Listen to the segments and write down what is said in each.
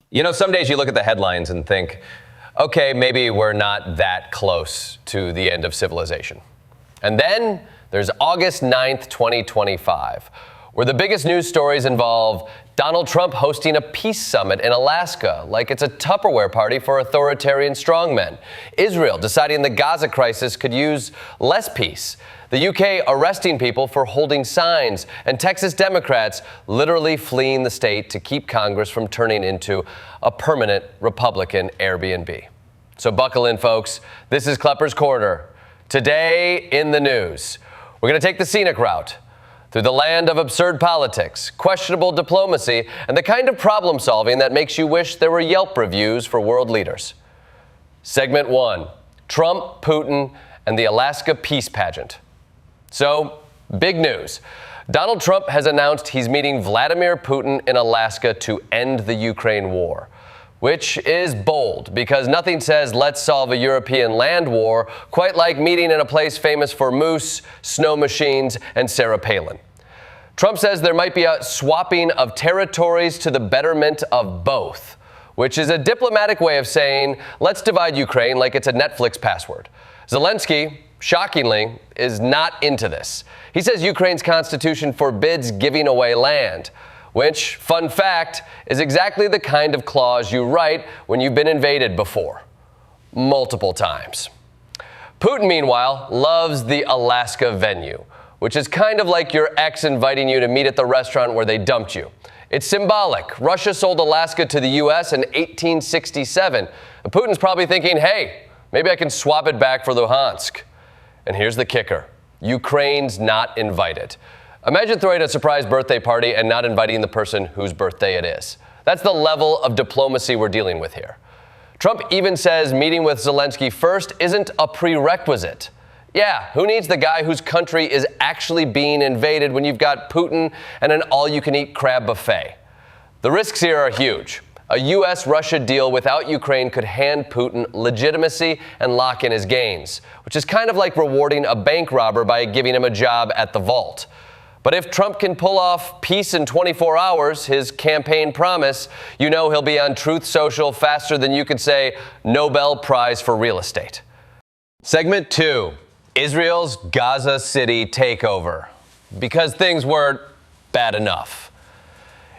You know, some days you look at the headlines and think, okay, maybe we're not that close to the end of civilization. And then there's August 9th, 2025, where the biggest news stories involve Donald Trump hosting a peace summit in Alaska, like it's a Tupperware party for authoritarian strongmen, Israel deciding the Gaza crisis could use less peace, the UK arresting people for holding signs, and Texas Democrats literally fleeing the state to keep Congress from turning into a permanent Republican Airbnb. So buckle in, folks. This is Kleppers Corner. Today in the news, we're going to take the scenic route through the land of absurd politics, questionable diplomacy, and the kind of problem solving that makes you wish there were Yelp reviews for world leaders. Segment 1, Trump, Putin, and the Alaska Peace Pageant. So, big news. Donald Trump has announced he's meeting Vladimir Putin in Alaska to end the Ukraine war, which is bold because nothing says let's solve a European land war quite like meeting in a place famous for moose, snow machines, and Sarah Palin. Trump says there might be a swapping of territories to the betterment of both, which is a diplomatic way of saying let's divide Ukraine like it's a Netflix password. Zelensky, shockingly, is not into this. He says Ukraine's constitution forbids giving away land, which, fun fact, is exactly the kind of clause you write when you've been invaded before. Multiple times. Putin, meanwhile, loves the Alaska venue, which is kind of like your ex inviting you to meet at the restaurant where they dumped you. It's symbolic. Russia sold Alaska to the U.S. in 1867. And Putin's probably thinking, hey, maybe I can swap it back for Luhansk. And here's the kicker. Ukraine's not invited. Imagine throwing a surprise birthday party and not inviting the person whose birthday it is. That's the level of diplomacy we're dealing with here. Trump even says meeting with Zelensky first isn't a prerequisite. Yeah, who needs the guy whose country is actually being invaded when you've got Putin and an all-you-can-eat crab buffet? The risks here are huge. A U.S.-Russia deal without Ukraine could hand Putin legitimacy and lock in his gains, which is kind of like rewarding a bank robber by giving him a job at the vault. But if Trump can pull off peace in 24 hours, his campaign promise, you know he'll be on Truth Social faster than you could say Nobel Prize for real estate. Segment 2, Israel's Gaza City takeover. Because things weren't bad enough.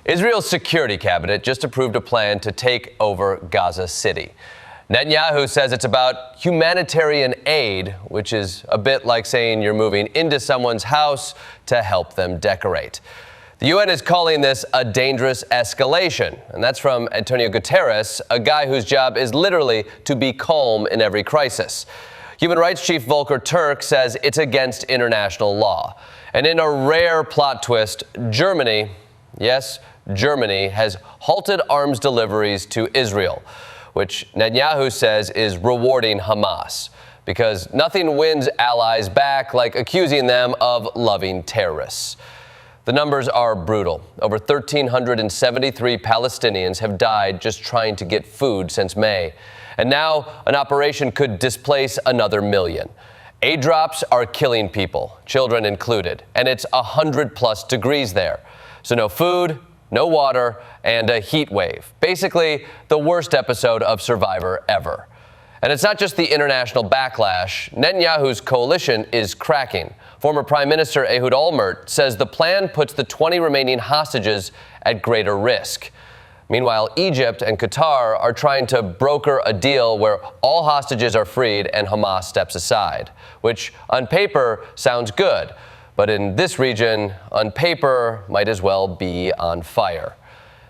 Israel's security cabinet just approved a plan to take over Gaza City. Netanyahu says it's about humanitarian aid, which is a bit like saying you're moving into someone's house to help them decorate. The UN is calling this a dangerous escalation, and that's from Antonio Guterres, a guy whose job is literally to be calm in every crisis. Human rights chief Volker Turk says it's against international law. And in a rare plot twist, Germany, yes, Germany has halted arms deliveries to Israel, which Netanyahu says is rewarding Hamas, because nothing wins allies back like accusing them of loving terrorists. The numbers are brutal. Over 1,373 Palestinians have died just trying to get food since May. And now an operation could displace another million. Aid drops are killing people, children included, and it's 100+ degrees there. So no food, no water, and a heat wave. Basically, the worst episode of Survivor ever. And it's not just the international backlash. Netanyahu's coalition is cracking. Former Prime Minister Ehud Olmert says the plan puts the 20 remaining hostages at greater risk. Meanwhile, Egypt and Qatar are trying to broker a deal where all hostages are freed and Hamas steps aside, which on paper sounds good. But in this region, on paper, might as well be on fire.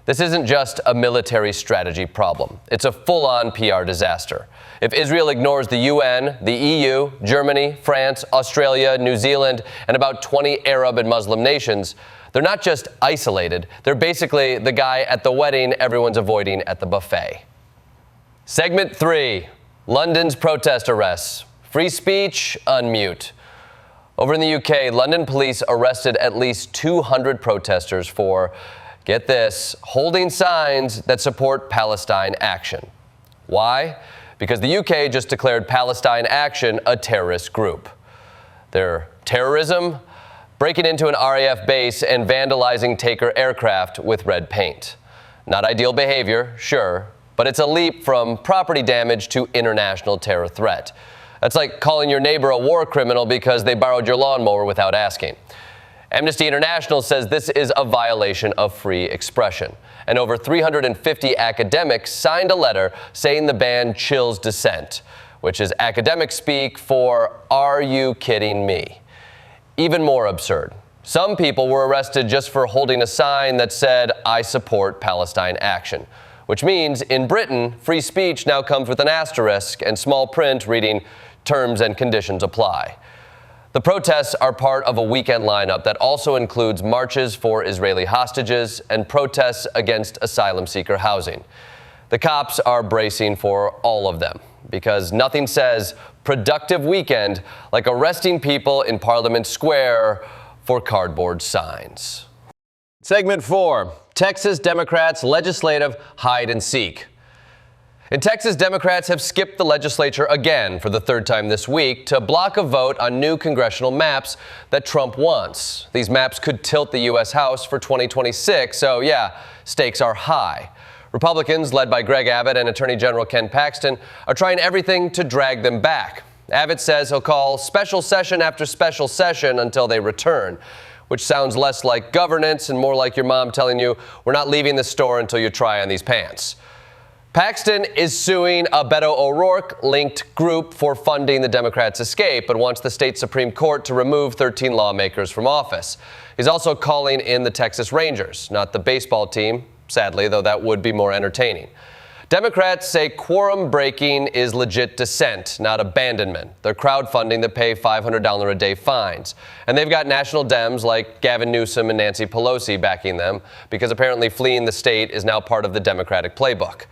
This isn't just a military strategy problem. It's a full-on PR disaster. If Israel ignores the UN, the EU, Germany, France, Australia, New Zealand, and about 20 Arab and Muslim nations, they're not just isolated. They're basically the guy at the wedding everyone's avoiding at the buffet. Segment 3, London's protest arrests. Free speech, unmute. Over in the UK, London police arrested at least 200 protesters for, get this, holding signs that support Palestine action. Why? Because the UK just declared Palestine Action a terrorist group. Their terrorism? Breaking into an RAF base and vandalizing Taker aircraft with red paint. Not ideal behavior, sure, but it's a leap from property damage to international terror threat. That's like calling your neighbor a war criminal because they borrowed your lawnmower without asking. Amnesty International says this is a violation of free expression, and over 350 academics signed a letter saying the ban chills dissent, which is academic speak for "Are you kidding me?" Even more absurd. Some people were arrested just for holding a sign that said, "I support Palestine action," which means in Britain, free speech now comes with an asterisk and small print reading, "Terms and conditions apply." The protests are part of a weekend lineup that also includes marches for Israeli hostages and protests against asylum seeker housing. The cops are bracing for all of them because nothing says productive weekend like arresting people in Parliament Square for cardboard signs. Segment 4, Texas Democrats' legislative hide and seek. In Texas, Democrats have skipped the legislature again for the third time this week to block a vote on new congressional maps that Trump wants. These maps could tilt the U.S. House for 2026, so yeah, stakes are high. Republicans, led by Greg Abbott and Attorney General Ken Paxton, are trying everything to drag them back. Abbott says he'll call special session after special session until they return, which sounds less like governance and more like your mom telling you, "We're not leaving the store until you try on these pants." Paxton is suing a Beto O'Rourke-linked group for funding the Democrats' escape, but wants the state Supreme Court to remove 13 lawmakers from office. He's also calling in the Texas Rangers, not the baseball team, sadly, though that would be more entertaining. Democrats say quorum breaking is legit dissent, not abandonment. They're crowdfunding to pay $500 a day fines. And they've got national Dems like Gavin Newsom and Nancy Pelosi backing them because apparently fleeing the state is now part of the Democratic playbook.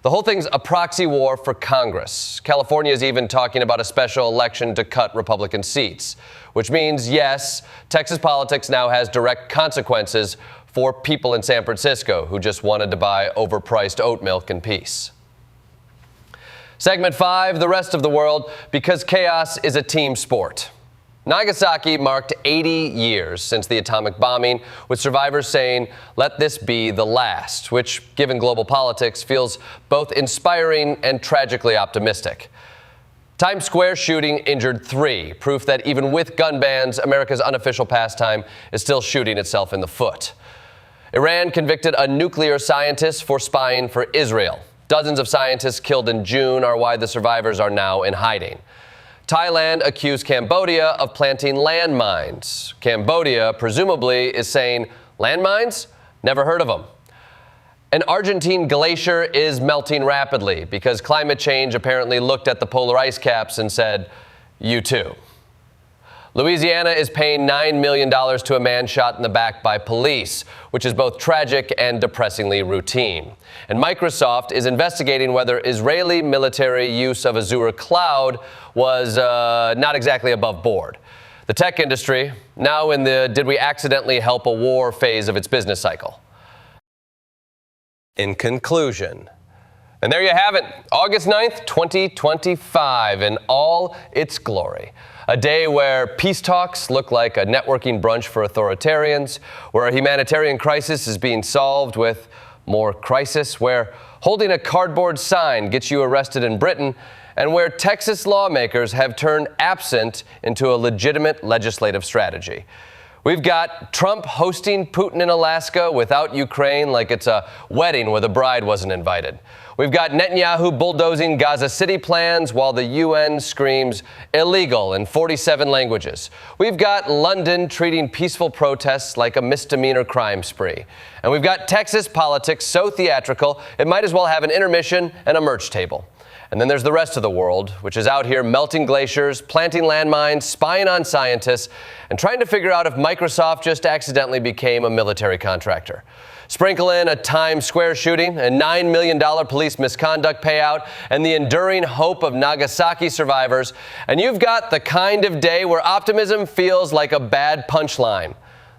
The whole thing's a proxy war for Congress. California is even talking about a special election to cut Republican seats, which means, yes, Texas politics now has direct consequences for people in San Francisco who just wanted to buy overpriced oat milk in peace. Segment 5, the rest of the world, because chaos is a team sport. Nagasaki marked 80 years since the atomic bombing, with survivors saying, "Let this be the last," which, given global politics, feels both inspiring and tragically optimistic. Times Square shooting injured 3, proof that even with gun bans, America's unofficial pastime is still shooting itself in the foot. Iran convicted a nuclear scientist for spying for Israel. Dozens of scientists killed in June are why the survivors are now in hiding. Thailand accused Cambodia of planting landmines. Cambodia, presumably, is saying, "Landmines? Never heard of them." An Argentine glacier is melting rapidly because climate change apparently looked at the polar ice caps and said, "You too." Louisiana is paying $9 million to a man shot in the back by police, which is both tragic and depressingly routine. And Microsoft is investigating whether Israeli military use of Azure cloud was not exactly above board. The tech industry, now in the "did we accidentally help a war" phase of its business cycle. In conclusion, and there you have it, August 9th, 2025, in all its glory. A day where peace talks look like a networking brunch for authoritarians, where a humanitarian crisis is being solved with more crisis, where holding a cardboard sign gets you arrested in Britain, and where Texas lawmakers have turned absent into a legitimate legislative strategy. We've got Trump hosting Putin in Alaska without Ukraine like it's a wedding where the bride wasn't invited. We've got Netanyahu bulldozing Gaza City plans while the UN screams illegal in 47 languages. We've got London treating peaceful protests like a misdemeanor crime spree. And we've got Texas politics so theatrical it might as well have an intermission and a merch table. And then there's the rest of the world, which is out here melting glaciers, planting landmines, spying on scientists, and trying to figure out if Microsoft just accidentally became a military contractor. Sprinkle in a Times Square shooting, a $9 million police misconduct payout, and the enduring hope of Nagasaki survivors, and you've got the kind of day where optimism feels like a bad punchline.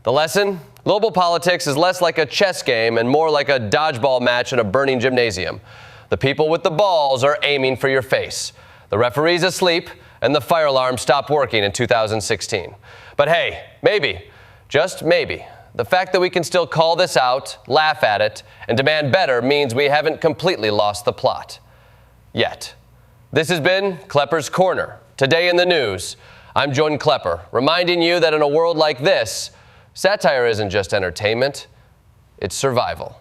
The lesson? Global politics is less like a chess game and more like a dodgeball match in a burning gymnasium. The people with the balls are aiming for your face. The referee's asleep, and the fire alarm stopped working in 2016. But hey, maybe, just maybe, The fact that we can still call this out, laugh at it, and demand better means we haven't completely lost the plot. Yet. This has been Kleppers Corner. Today in the news, I'm Jordan Klepper, reminding you that in a world like this, satire isn't just entertainment, it's survival.